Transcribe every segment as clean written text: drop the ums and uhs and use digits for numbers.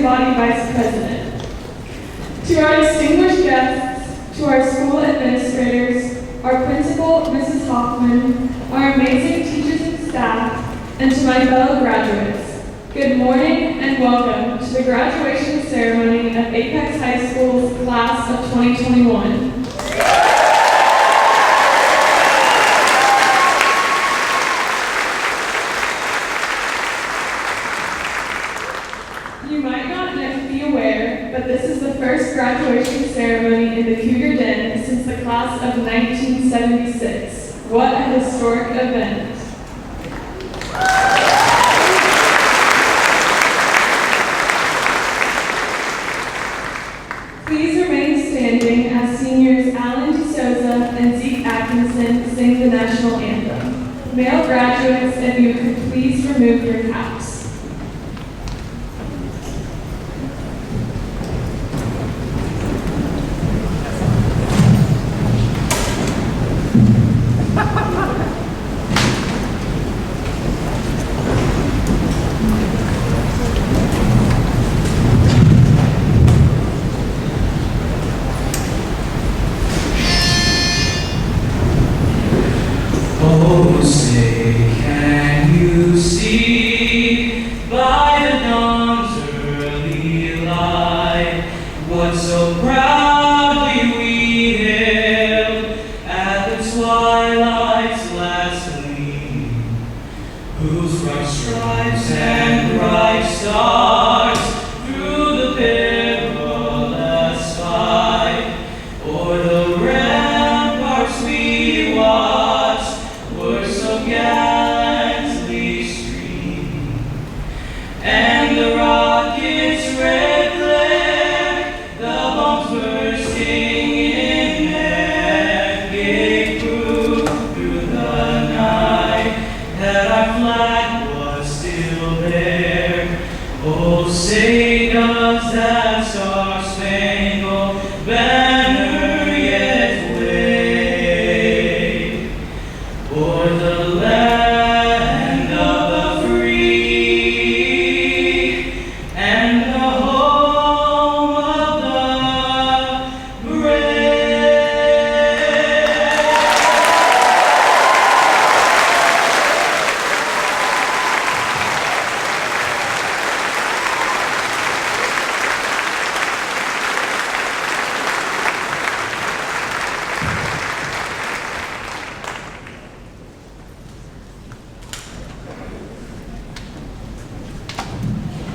Body Vice President. To our distinguished guests, to our school administrators, our principal, Mrs. Hoffman, our amazing teachers and staff, and to my fellow graduates, good morning and welcome to the graduation ceremony of Apex High School's class of 2021. You might not be aware, but this is the first graduation ceremony in the Cougar Den since the class of 1976. What a historic event. Please remain standing as seniors Alan DeSouza and Zeke Atkinson sing the national anthem. Male graduates, if you could please remove your caps. Oh, say, can you see by the dawn's early light what so proudly we hailed at the twilight's last gleam, whose bright stripes and bright stars through the perilous fight o'er the ramparts we watched were so gallantly streamed, and the rocket's red glare, the bombs bursting in air, gave proof through the night that our flag was still there. Oh, say does that star-spangled banner yet wave o'er the land of the free and the home of the brave?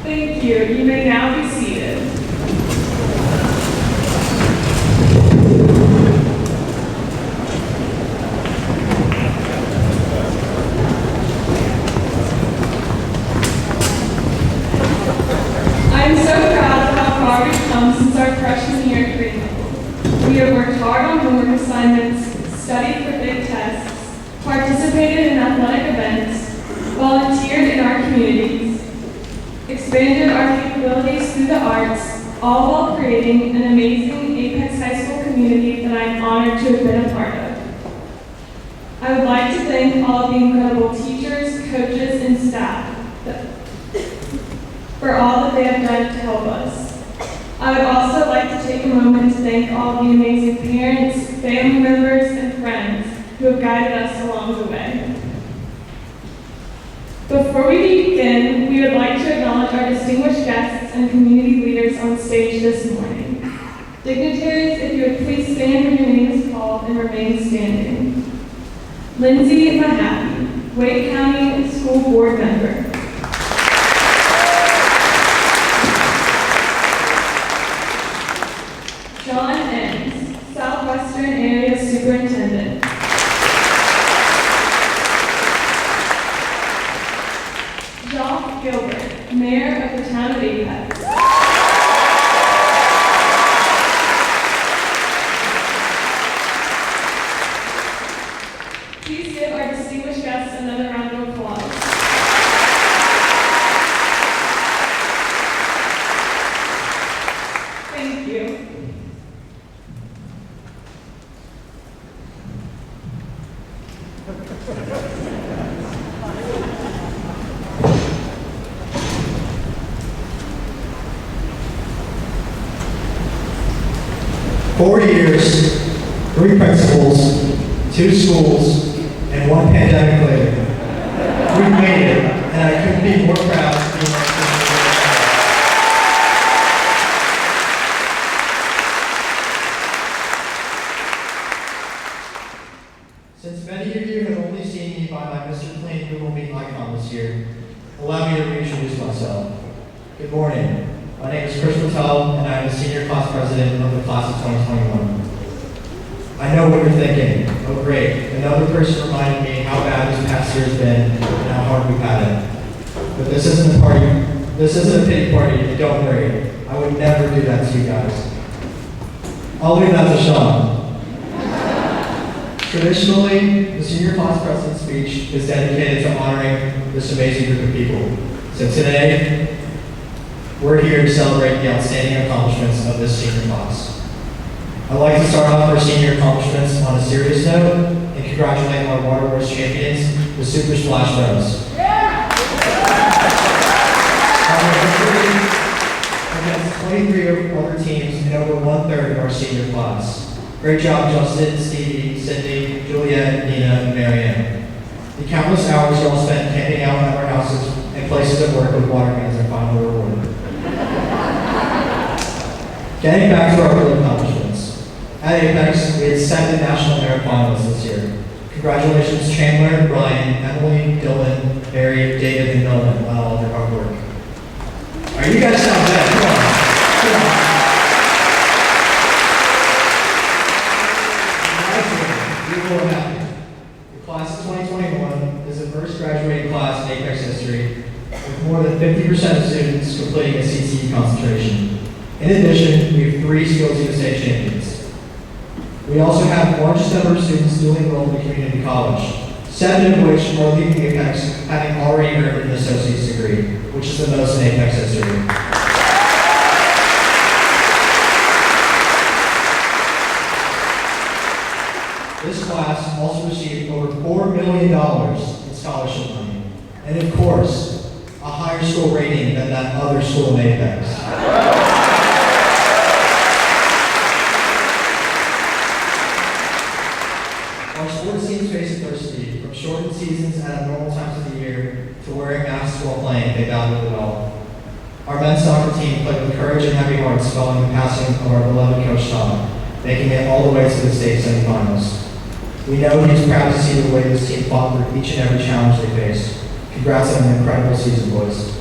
Thank you. You may now be seated. I am so proud of how far we've come since our freshman year at Greenville. We have worked hard on homework assignments, studied for big tests, participated in athletic events, volunteered in our communities, expanded our capabilities through the arts, all while creating an amazing Apex High School community that I am honored to have been a part of. I would like to thank all of the incredible teachers, coaches, and staff for all that they have done to help us. I would also like to take a moment to thank all of the amazing parents, family members, and friends who have guided us along the way. Before we begin, we would like to acknowledge our distinguished guests and community leaders on stage this morning. Dignitaries, if you would please stand when your name is called and remain standing. Lindsay Mahaffey, Wake County School Board Member. John Enns, Southwestern Area Superintendent. Joff Gilbert, Mayor of the Town of Apex. Please give our distinguished guests another round of applause. Thank you. Four years, 3 principals, 2 schools, and 1 pandemic later. We've made it, and I couldn't be more proud to be my Since many of you have only seen me by my Mr. Clean Google Meet icon this year, allow me to reintroduce myself. Good morning. My name is Chris Patel, and I am the senior class president of the class of 2021. I know what you're thinking. Oh great, another person reminded me how bad this past year has been and how hard we've had it. But this isn't a party. This isn't a pity party, and don't worry. I would never do that to you guys. I'll leave that to Sean. Traditionally, the senior class president's speech is dedicated to honoring this amazing group of people. So today, we're here to celebrate the outstanding accomplishments of this senior class. I'd like to start off our senior accomplishments on a serious note and congratulate our water wars champions, the Super Splash Bros. Against 23 other teams and over 1/3 of our senior class. Great job, Justin, Stevie, Cindy, Juliet, Nina, and Marianne. The countless hours you all spent camping out at our houses and places of work with water cans are finally rewarded. Getting back to our real accomplishments. At Apex, we had 7 national merit finalists this year. Congratulations, Chandler, Brian, Emily, Dylan, Mary, David, and Nolan on all of their hard work. All right, you guys sound bad. Come on. Come on. People are happy. The class of 2021 is the first graduating class in Apex history, with more than 50% of students completing a CTE concentration. In addition, we have 3 Skills USA champions. We also have the largest number of students duly enrolled in community college, 7 of which are leaving Apex having already earned an associate's degree, which is the most in Apex history. This class also received over $4 million in scholarship money, and of course, a higher school rating than that other school in Apex. Our sports teams face adversity, from shortened seasons at abnormal times of the year to wearing masks while playing. They battled it all. Our men's soccer team played with courage and heavy hearts following the passing of our beloved coach Tom, making it all the way to the state semifinals. We know he's proud to see the way this team fought through each and every challenge they faced. Congrats on an incredible season, boys.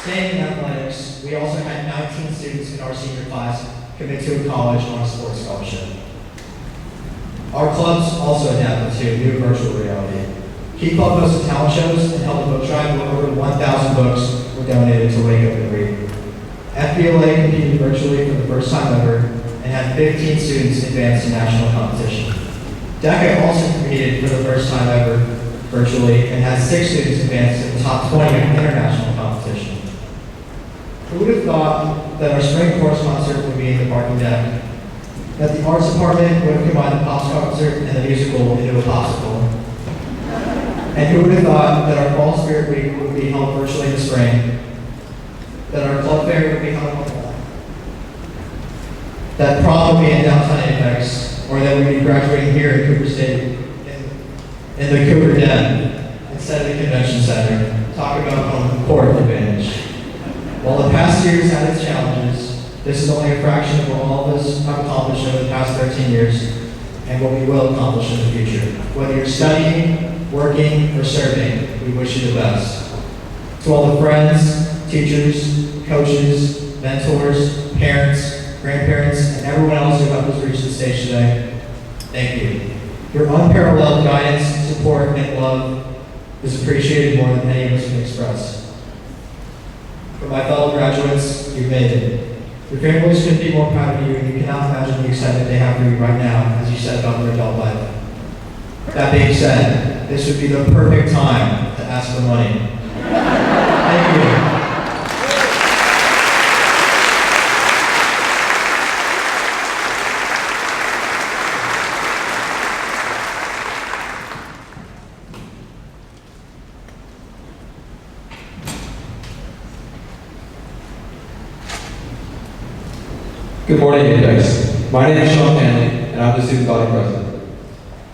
Staying in athletics, we also had 19 students in our senior class commit to a college on a sports scholarship. Our clubs also adapted to new virtual reality. Key Club hosted talent shows and held a book drive where over 1,000 books were donated to Wake Up and Read. FBLA competed virtually for the first time ever and had 15 students advance to national competition. DECA also competed for the first time ever virtually and had 6 students advance to the top 20 of international competition. Who would have thought that our spring chorus concert would be in the parking deck? That the arts department would have combined the pops concert and the musical into a popsicle? And who would have thought that our fall spirit week would be held virtually in the spring? That our club fair would be held on the wall? That prom would be in downtown Apex, or that we'd be graduating here at Cooper State in the Cooper Den instead of the convention center. Talk about home court advantage. While the past year has had its challenges, this is only a fraction of what all of us have accomplished over the past 13 years and what we will accomplish in the future. Whether you're studying, working, or serving, we wish you the best. To all the friends, teachers, coaches, mentors, parents, grandparents, and everyone else who helped us reach the stage today, thank you. Your unparalleled guidance, support, and love is appreciated more than any of us can express. For my fellow graduates, you've made it. Your families couldn't be more proud of you, and you cannot imagine the excitement they have for you right now as you set about your adult life. That being said, this would be the perfect time to ask for money. Thank you. Good morning, Apex. My name is Sean Hanley, and I'm the student body president.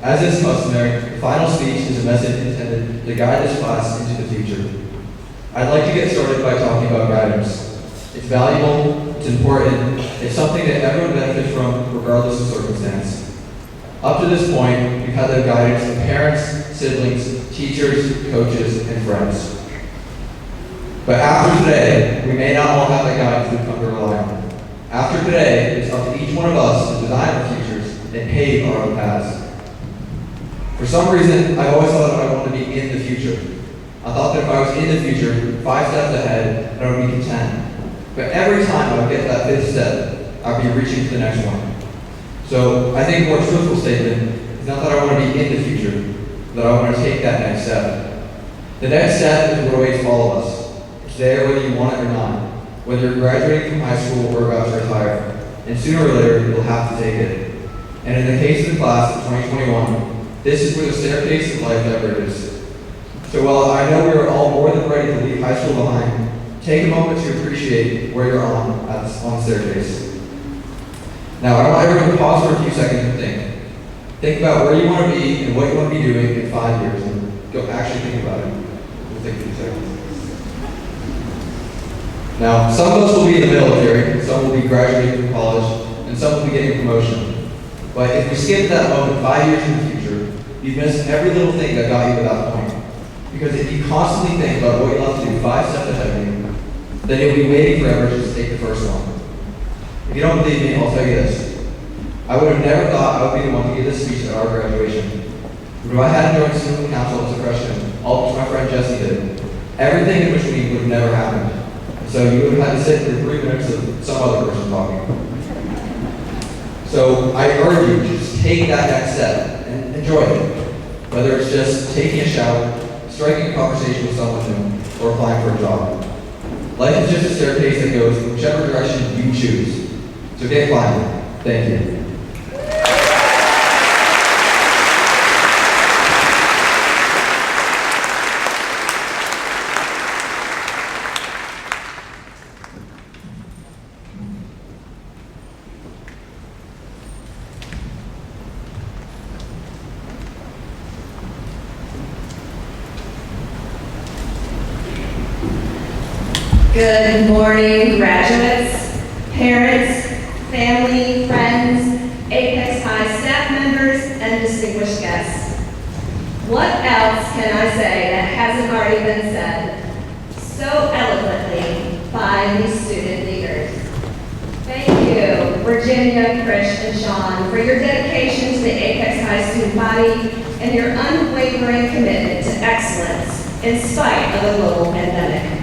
As is customary, the final speech is a message intended to guide this class into the future. I'd like to get started by talking about guidance. It's valuable, it's important, it's something that everyone benefits from regardless of circumstance. Up to this point, we've had the guidance of parents, siblings, teachers, coaches, and friends. But after today, we may not all have the guidance we've come to rely on. After today, it's up to each one of us to design our futures and pave our own paths. For some reason, I've always thought I wanted to be in the future. I thought that if I was in the future, 5 steps ahead, I would be content. But every time I would get to that 5th step, I'd be reaching for the next one. So I think a more truthful statement is not that I want to be in the future, but I want to take that next step. The next step is what awaits all of us. It's there whether you want it or not, whether you're graduating from high school or about to retire. And sooner or later, you'll have to take it. And in the case of the class of 2021, this is where the staircase of life diverges. So while I know we are all more than ready to leave high school behind, take a moment to appreciate where you're on the staircase. Now, I want everyone to pause for a few seconds and think. Think about where you want to be and what you want to be doing in 5 years, and go actually think about it. We'll take a few seconds. Now, some of us will be in the military, some will be graduating from college, and some will be getting a promotion. But if we skip that moment 5 years in the future, you've missed every little thing that got you to that point. Because if you constantly think about what you'll have to do 5 steps ahead of you, then you'll be waiting forever just to take the first one. If you don't believe me, I'll tell you this. I would have never thought I would be the one to give this speech at our graduation. But if I hadn't joined student council as a freshman, all which my friend Jesse did, everything in between would have never happened. So you would have had to sit through 3 minutes of some other person talking. So I urge you to just take that next step and enjoy it. Whether it's just taking a shower, striking a conversation with someone new, or applying for a job. Life is just a staircase that goes in whichever direction you choose. So get climbing. Thank you. Good morning, graduates, parents, family, friends, Apex High staff members, and distinguished guests. What else can I say that hasn't already been said so eloquently by these student leaders? Thank you, Virginia, Krish, and Sean, for your dedication to the Apex High student body and your unwavering commitment to excellence in spite of the global pandemic.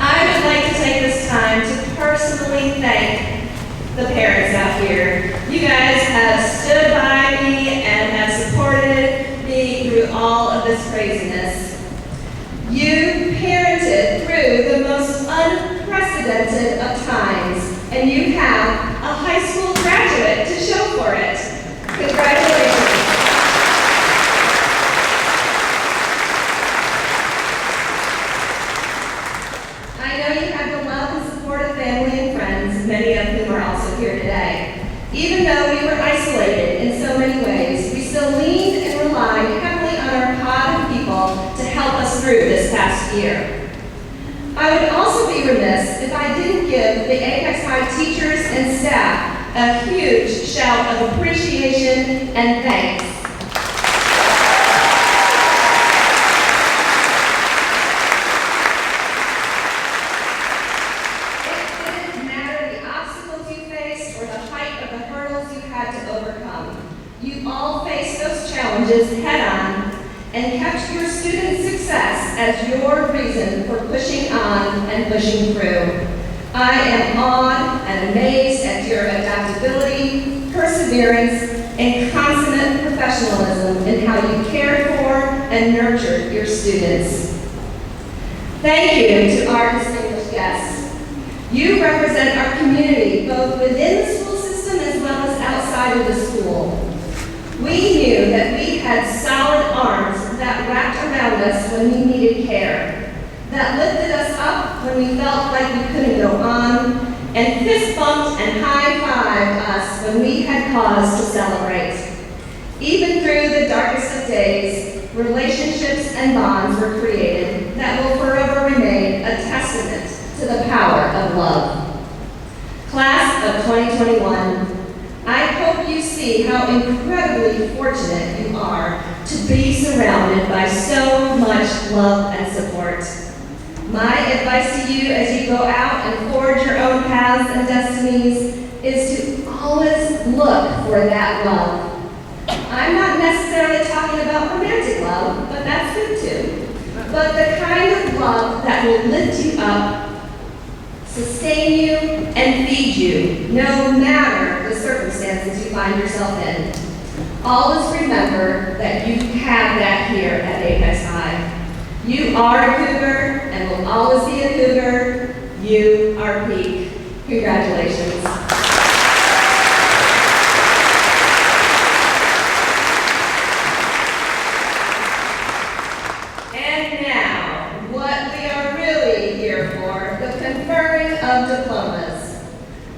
I would like to take this time to personally thank the parents out here. You guys have stood by me and have supported me through all of this craziness. You parented through the most unprecedented of times, and you have a high school graduate to show for it. Congratulations. Family and friends, many of whom are also here today. Even though we were isolated in so many ways, we still leaned and relied heavily on our pod of people to help us through this past year. I would also be remiss if I didn't give the Apex High teachers and staff a huge shout of appreciation and thanks. Head-on and kept your student success as your reason for pushing on and pushing through. I am awed and amazed at your adaptability, perseverance, and consummate professionalism in how you cared for and nurtured your students. Thank you to our distinguished guests. You represent our community both within the school system as well as outside of the school. We knew that we had solid arms that wrapped around us when we needed care, that lifted us up when we felt like we couldn't go on, and fist bumped and high-fived us when we had cause to celebrate. Even through the darkest of days, relationships and bonds were created that will forever remain a testament to the power of love. Class of 2021, I hope you see how incredibly fortunate you are to be surrounded by so much love and support. My advice to you as you go out and forge your own paths and destinies is to always look for that love. I'm not necessarily talking about romantic love, but that's good too. But the kind of love that will lift you up, sustain you, and feed you, no matter the circumstances you find yourself in. Always remember that you have that here at Apex High. You are a cougar and will always be a cougar. You are peak. Congratulations. And now, what we are really here for, the conferring of diplomas.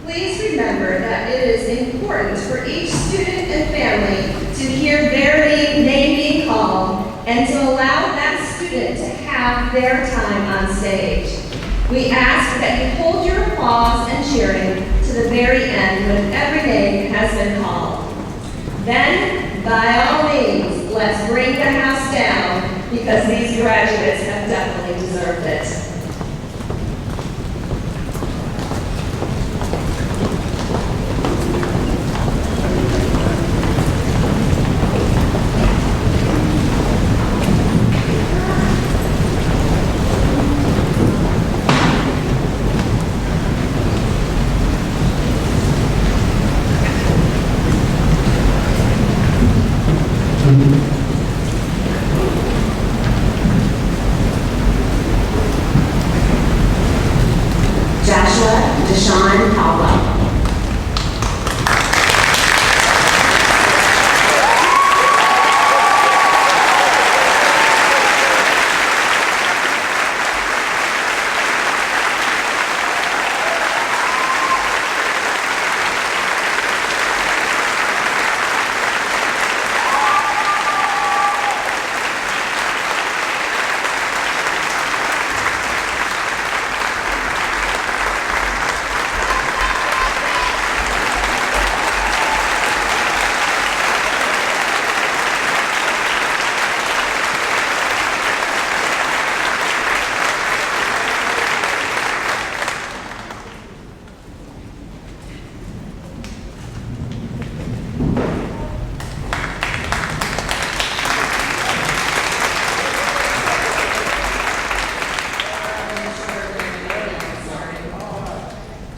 Please remember that it is important for each student and family to hear their name being called and to allow that student to have their time on stage. We ask that you hold your applause and cheering to the very end when every name has been called. Then, by all means, let's bring the house down because these graduates have definitely deserved it.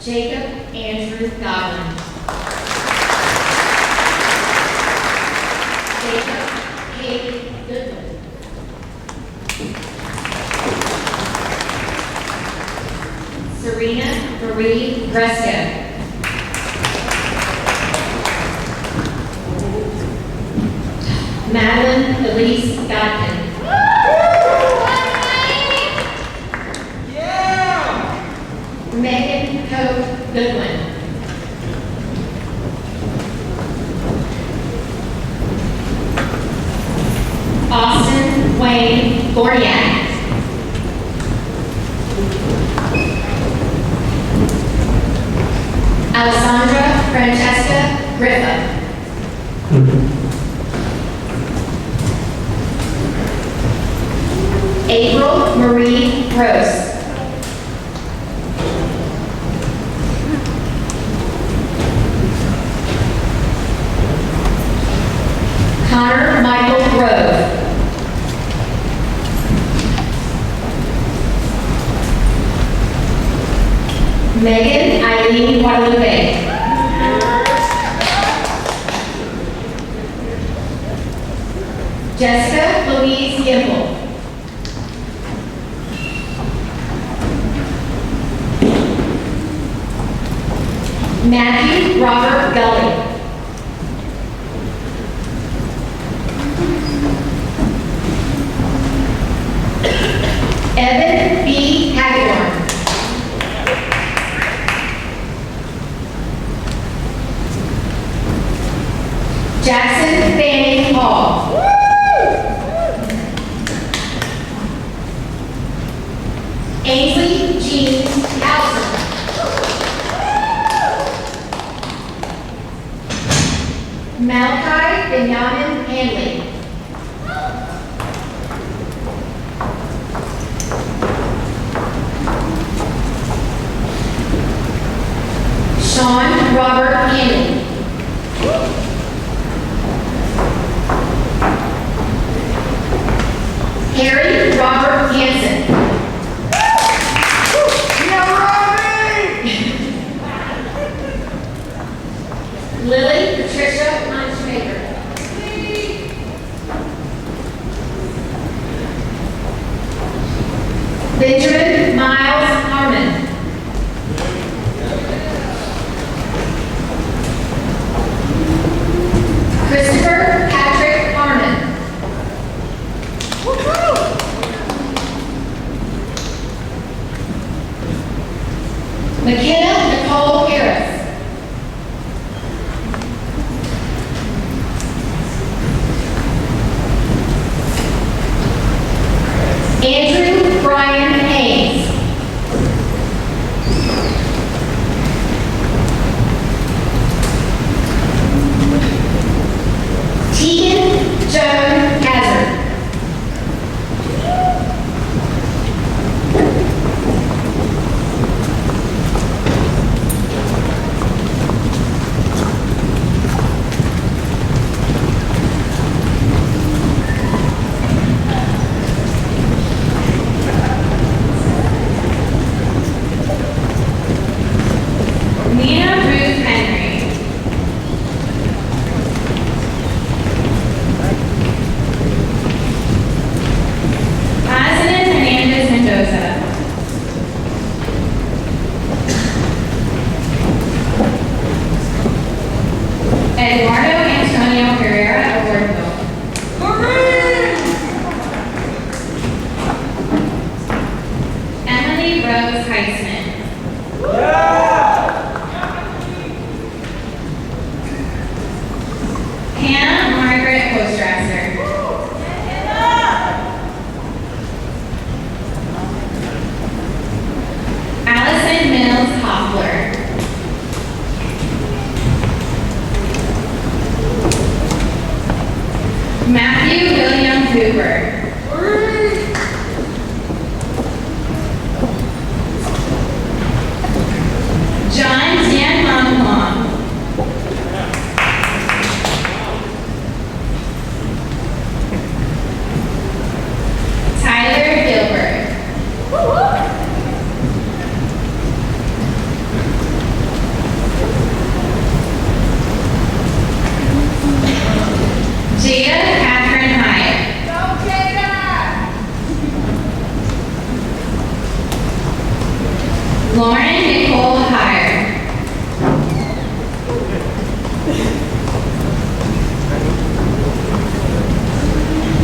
Jacob Andrew Godwin. Jacob Kate Goodwin. Serena Marie Gresco. Madeline Elise Godkin. Megan Hope Goodwin. Austin Wayne Gorniak. Alessandra Francesca Griffa. April Marie Rose. Connor Michael Grove. Megan Eileen Guadalupe. Jessica Louise Gimble. Matthew Robert Gully. Evan B. Hagedorn. Jackson Fanning Hall. Ainsley Jean Allison. Malachi Benjamin Hanley. Harry Robert Hansen. Lily Patricia Munchmaker. Benjamin Miles Harmon. Christopher Patrick Harmon. McKenna Nicole Harris. Andrew Brian Hayes. Tegan Joan Hazard. Nina Ruth Henry. Aslan Hernandez Mendoza. Eduardo Antonio Pereira Awardville. Emily Rose Heisman. Hannah Margaret Postrasser. Allison Mills Hoffler. Matthew William Hoover. John Tian Long Long. Tyler Gilbert. Jada Catherine Hyatt. Lauren Nicole Hire.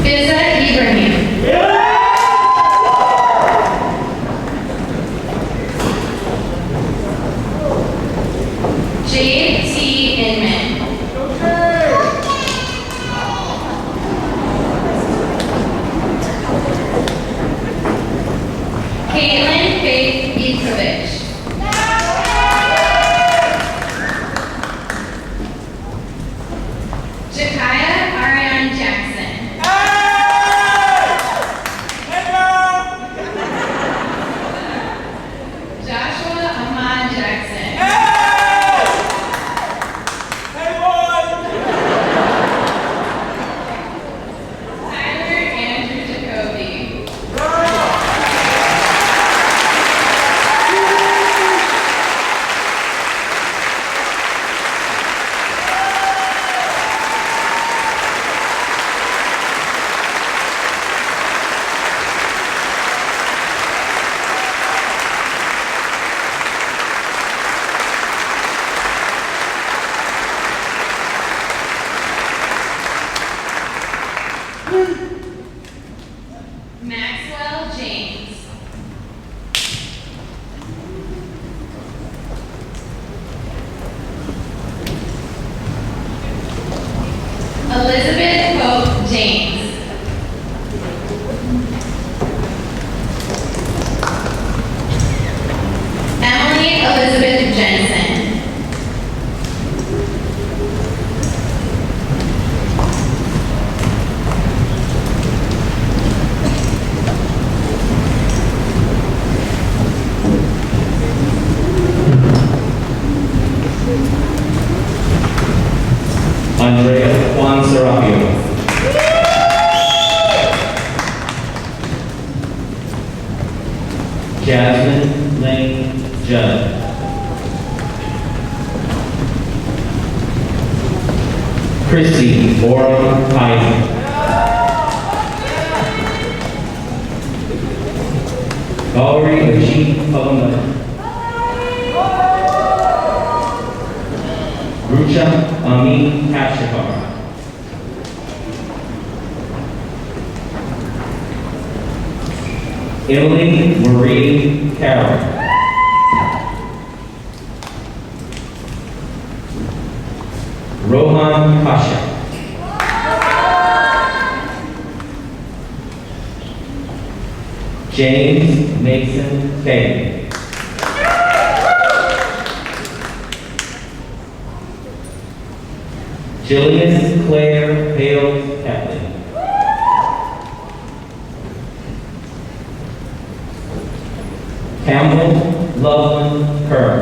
Fiza Ibrahim. Jade T. Inman. Caitlin Faith Ivkovich. Jakaya Ariane Jackson. Joshua Ahmad Jackson. Tyler Andrew Jacoby. Maxwell James. Elizabeth Hope James. Emily Elizabeth Jensen. Andrea Juan Serapio. Jasmine Lane Judd. Christy Ora Heisen. Valerie Ajit Palomar. Rucha Amin Kashakar. Emily Marie Carroll. Rohan Pasha. James Mason Kay. Jillian Claire Hales Catley. Campbell Loveland Kerr.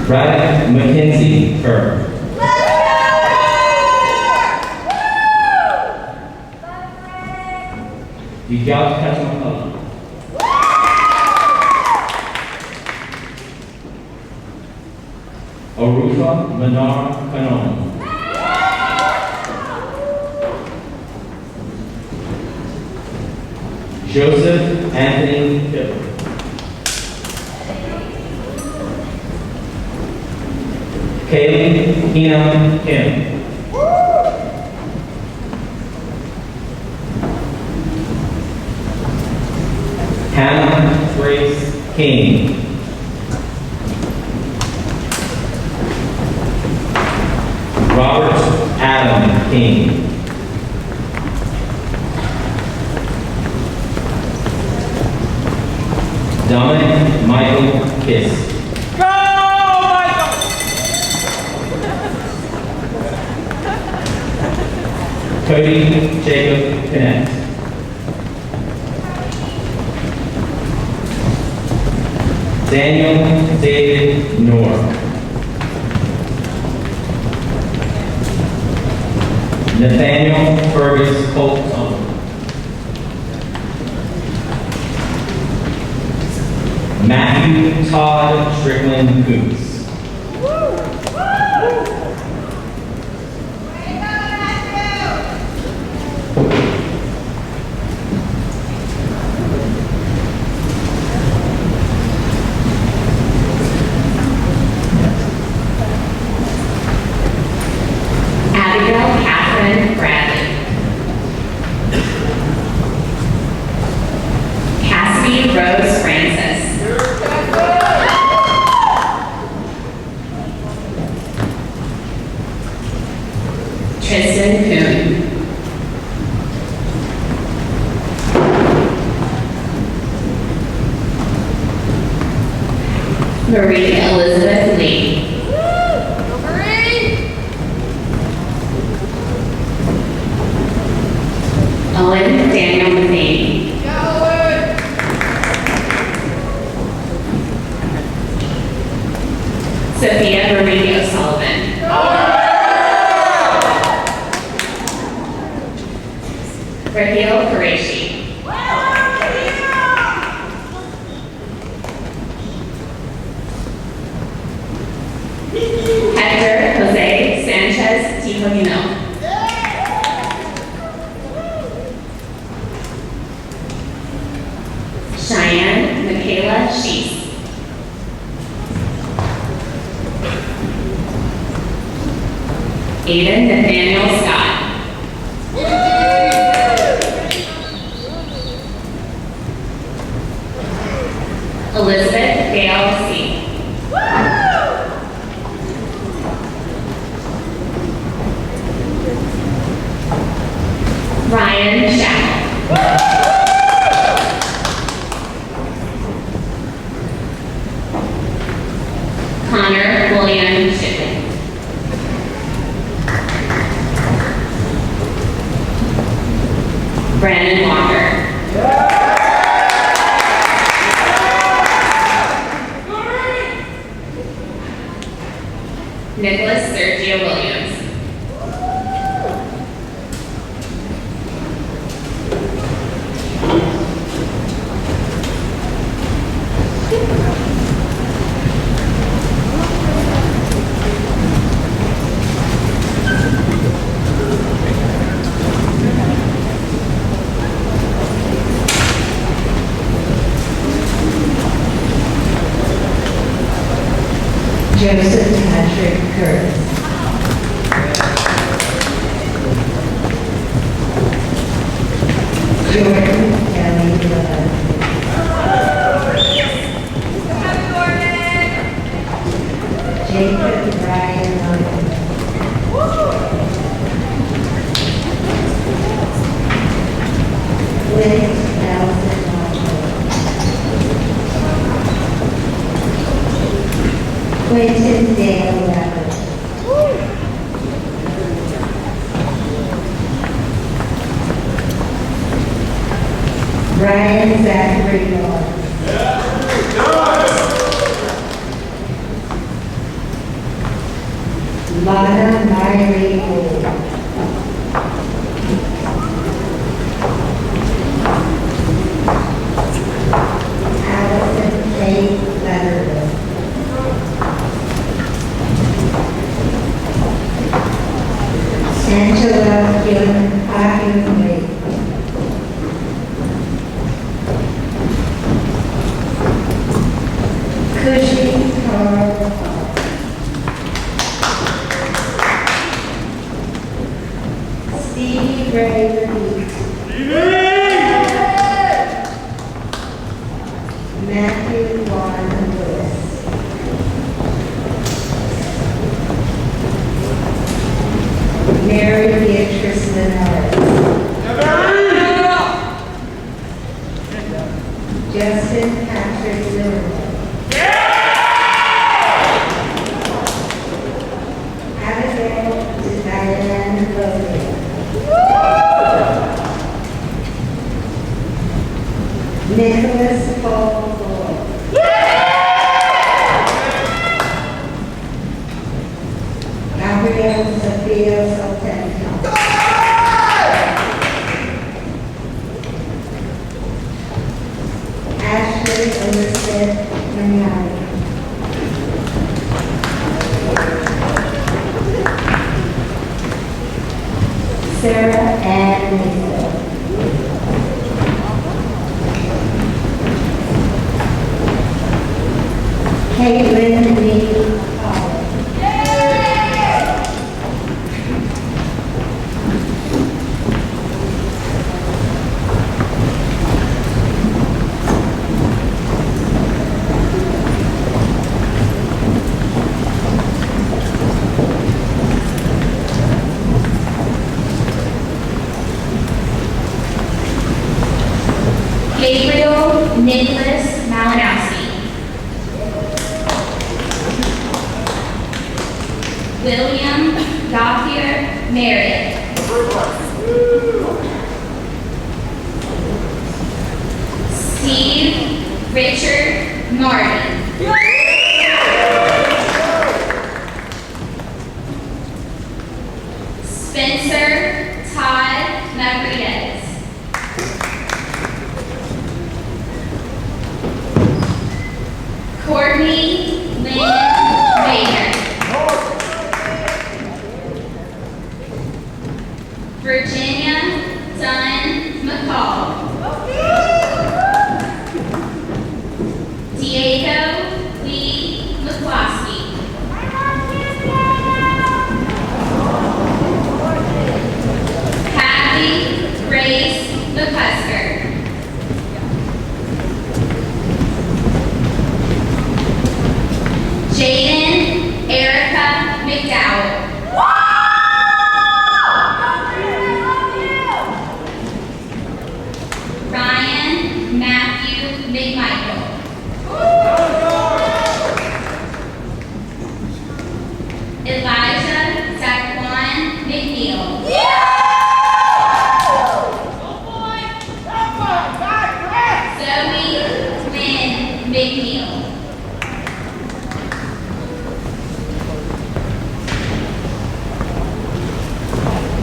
Braddock Mackenzie Kerr. Vigyat Katamakala. Arufa Manar Kanon. Joseph Anthony Hill. Kaylee Keenan Kim. Hannah Grace King. Robert Adam King. Dominic Michael Kiss. Cody Jacob Connect. Daniel David Noor. Nathaniel Fergus Colton. Matthew Todd Strickland Coots. Abigail Catherine Bradley. Cassidy Rose Francis. Tristan Kuhn. Marie Elizabeth Lee. Owen Daniel Matheny. Sophia Marie O'Sullivan. Raheel Qureshi. Hector Jose Sanchez Tijonino. Cheyenne Michaela Sheese. Aiden Nathaniel Scott. Elizabeth Dale C. Ryan Shackle. Connor William Shipley. Brandon Walker. Nicholas Sergio Williams. Joseph Patrick Curtis. Jordan Kelly Love. Jacob Ryan Logan. Liz Nelson Logan. Quentin Dale Rabbit. Ryan Zachary Lawrence. Lana Myrie Wood. Allison Kate Letterman. Angela Kim Hockenby. Cushing Carl. Stevie Ray Lee. Matthew Juan Lewis. Mary Beatrice Linares. Justin Patrick Zimmerman. Abigail Diane Logan. Nicholas Paul Floyd. Gabrielle Sophia Soltento. Ashley Elizabeth Magnani. Sarah Ann Mason. Caitlin Lee Collins. Gabriel Nicholas Malinowski. William Gauthier Marriott. Steve Richard Martin. Spencer Todd Navrides. Courtney Lynn Maynard. Virginia Dunn McCall. Diego Lee McCloskey. Kathy Grace McCusker. Jaden Erica McDowell. Ryan Matthew McMichael. Elijah Zaquan McNeil. Zoe Lynn McNeil.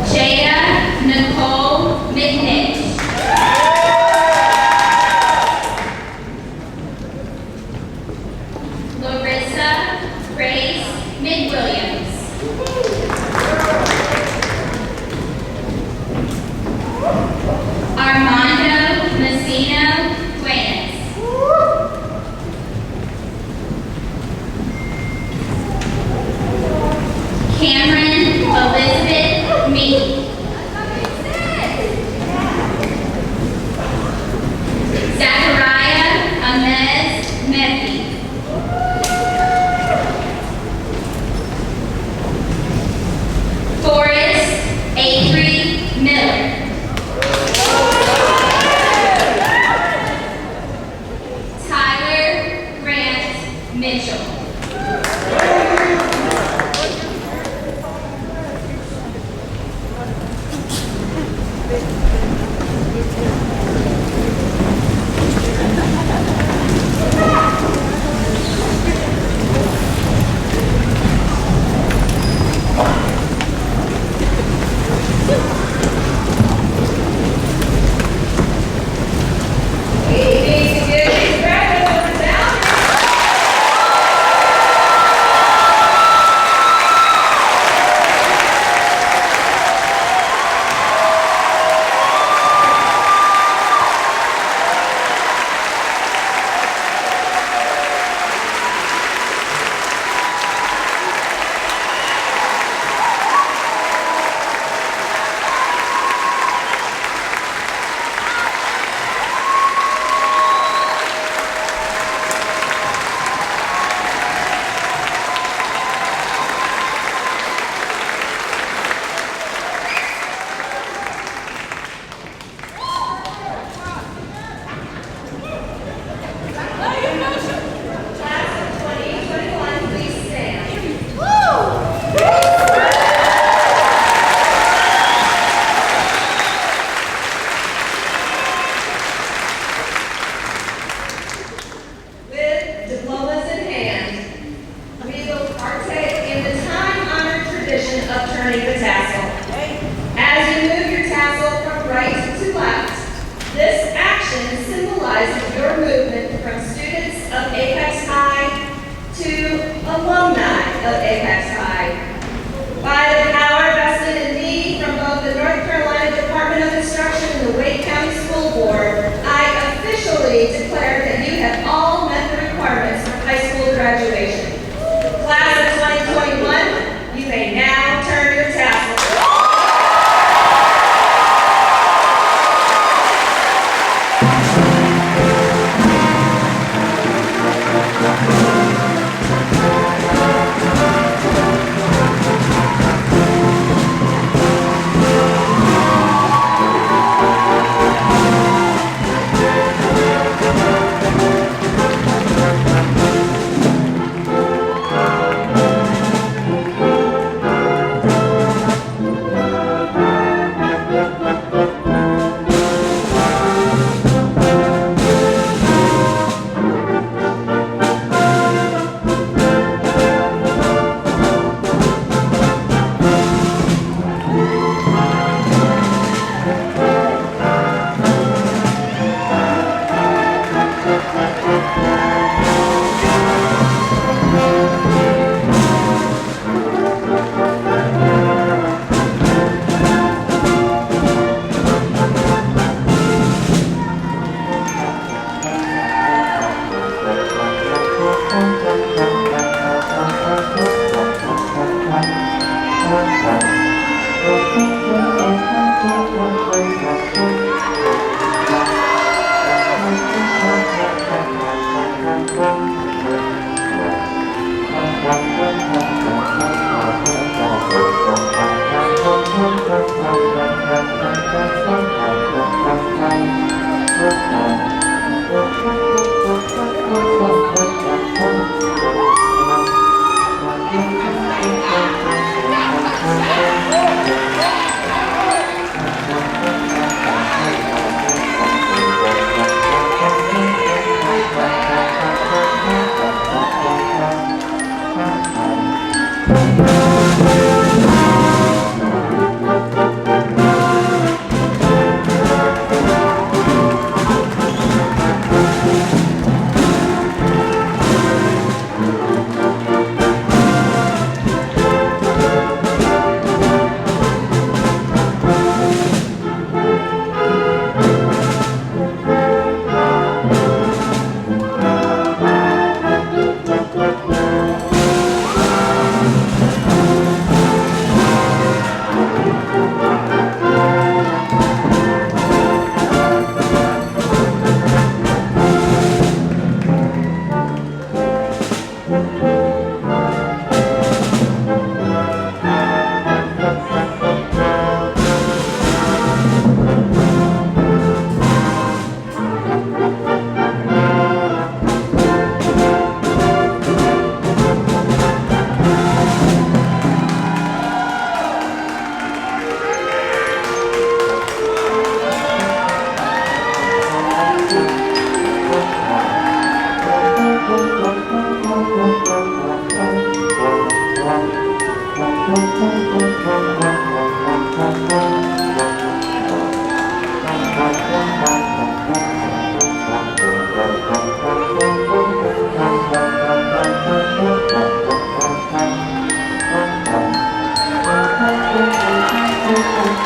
Jada Nicole McNish. Larissa Grace McWilliams. With diplomas in hand, we will partake in the time-honored tradition of turning the tassel. As you move your tassel from right to left, this action symbolizes your movement from students of Apex High to alumni of Apex High. By the power vested in me from both the North Carolina Department of Instruction and the Wake County School Board, I officially declare that you have all met the requirements for high school graduation. Class of 2021, you may now turn your tassel.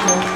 Congratulations.